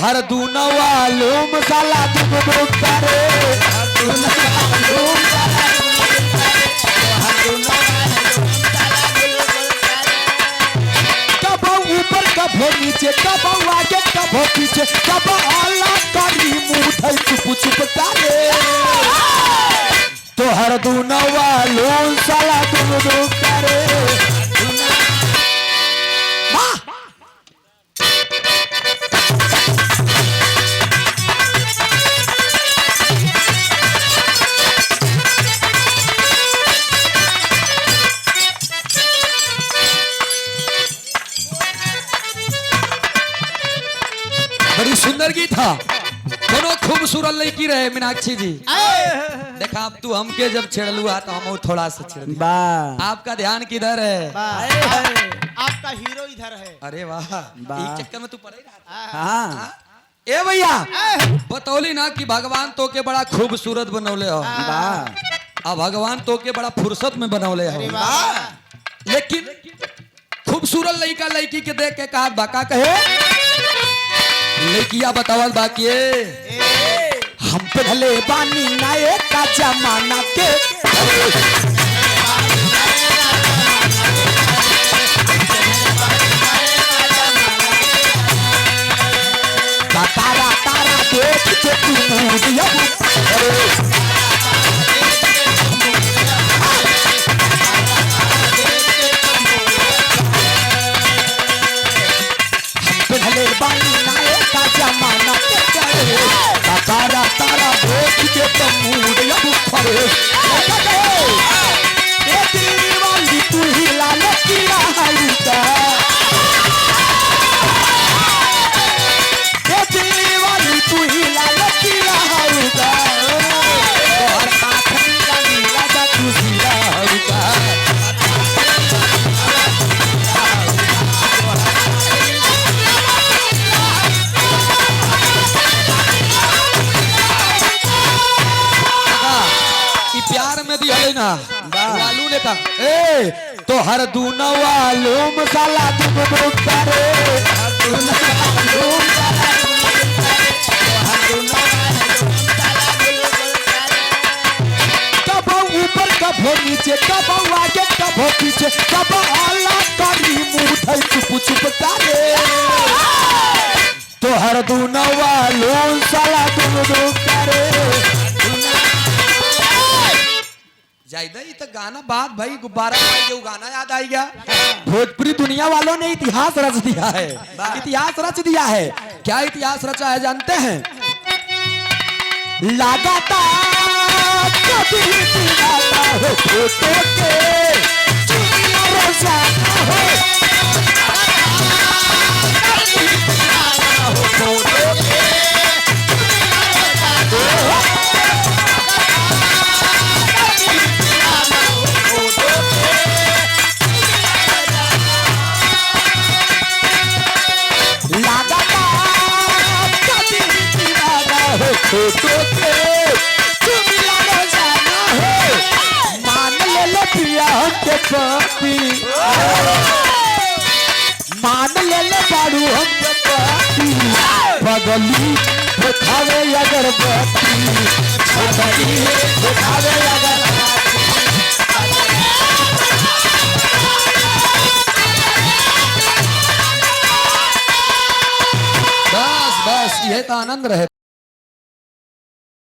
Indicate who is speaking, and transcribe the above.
Speaker 1: हर दूना वालूम साला दुगुन करे कब ऊपर कब नीचे कब आगे कब पीछे कब आला करी मुंह चुप चुप करे तो हर दूना वालूम साला दुगुन करे। बड़ी सुंदर गीत था, दोनों खूबसूरत लड़की रहे मीनाक्षी जी। देखा अब तू हमके जब छेड़लू तो हम थोड़ा सा छेड़। आपका ध्यान किधर है?
Speaker 2: आपका हीरो इधर है।
Speaker 1: अरे वाह, इस चक्कर में तू पड़े रहा। ए भैया बतौली ना कि भगवान तो के बड़ा खूबसूरत बनौले हो, अब भगवान तो के बड़ा फुर्सत में बनौले हो, लेकिन खूबसूरत लड़का लड़की के देख के कहा बाका कहे लड़किया बतावल बाकी हम पे भले बानी नाये का जमाना के तारा तारा देख के तू मुझे भले बानी नाये का जमाना के करे तारा तारा देख के तुम मूड अब फरे ए दिल वाली तू ही लाल किया हलता ए दिल वाली तू ही लाल किया हलता और आखरी का नीला दा तू सीधा हलता प्यार में भी है ना वालू ने कहा ए तो हर दूना वालू मसाला दुगुन करे कब ऊपर कब नीचे कब आगे कब पीछे कब आला करी मुंह चुप चुप करे तो हर दूना वालू साला दुगुन करे। जायदा ही तो गाना बात भाई गुब्बारा जो गाना याद आई गया। भोजपुरी दुनिया वालों ने इतिहास रच दिया है, इतिहास रच दिया है। क्या इतिहास रचा है जानते हैं? लगातार कभी दिलाता हो फोटो के चुनिया रोजाना हो फोटो के फोटो के तुम लाना जाना है मान ले लो पिया हमके पापी मान ले लो बाड़ू हमके पापी बगली दिखावे अगरबत्ती बगली दिखावे अगरबत्ती बस बस ये तो आनंद रहे।